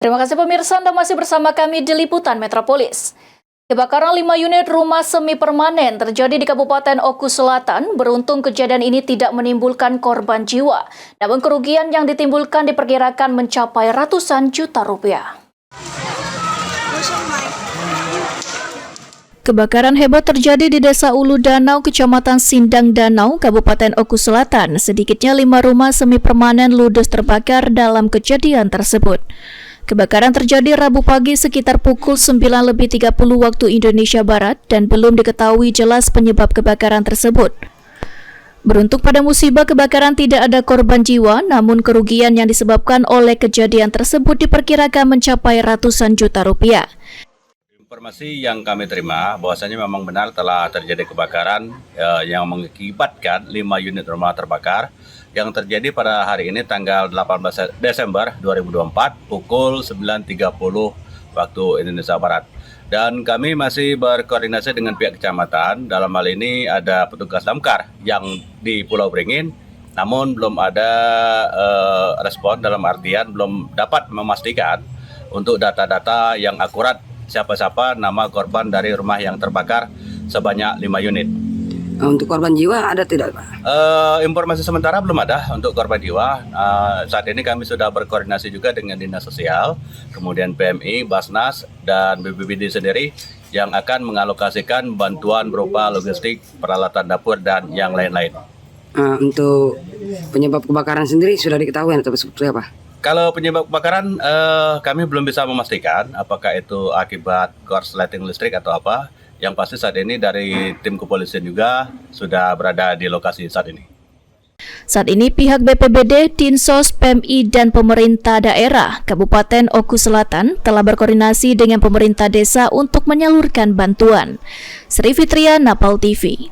Terima kasih pemirsa, Anda masih bersama kami di Liputan Metropolis. Kebakaran 5 unit rumah semi permanen terjadi di Kabupaten Oku Selatan. Beruntung kejadian ini tidak menimbulkan korban jiwa, namun kerugian yang ditimbulkan diperkirakan mencapai ratusan juta rupiah. Kebakaran hebat terjadi di Desa Ulu Danau, Kecamatan Sindang Danau, Kabupaten Oku Selatan. Sedikitnya 5 rumah semi permanen ludes terbakar dalam kejadian tersebut. Kebakaran terjadi Rabu pagi sekitar pukul 9:30 waktu Indonesia Barat dan belum diketahui jelas penyebab kebakaran tersebut. Beruntung pada musibah kebakaran tidak ada korban jiwa, namun kerugian yang disebabkan oleh kejadian tersebut diperkirakan mencapai ratusan juta rupiah. Informasi yang kami terima bahwasanya memang benar telah terjadi kebakaran yang mengakibatkan 5 unit rumah terbakar yang terjadi pada hari ini tanggal 18 Desember 2024 pukul 9.30 waktu Indonesia Barat. Dan kami masih berkoordinasi dengan pihak kecamatan. Dalam hal ini ada petugas damkar yang di Pulau Beringin, namun belum ada respon, dalam artian belum dapat memastikan untuk data-data yang akurat siapa-siapa nama korban dari rumah yang terbakar sebanyak 5 unit. Untuk korban jiwa ada tidak, Pak? Informasi sementara belum ada untuk korban jiwa. Saat ini kami sudah berkoordinasi juga dengan Dinas Sosial, kemudian PMI, Basnas, dan BPBD sendiri yang akan mengalokasikan bantuan berupa logistik, peralatan dapur, dan yang lain-lain. Untuk penyebab kebakaran sendiri sudah diketahui atau seperti apa? Kalau penyebab kebakaran, kami belum bisa memastikan apakah itu akibat korsleting listrik atau apa. Yang pasti saat ini dari tim kepolisian juga sudah berada di lokasi saat ini. Saat ini pihak BPBD, Dinsos, PMI, dan pemerintah daerah Kabupaten Oku Selatan telah berkoordinasi dengan pemerintah desa untuk menyalurkan bantuan. Sri Fitria, Napal TV.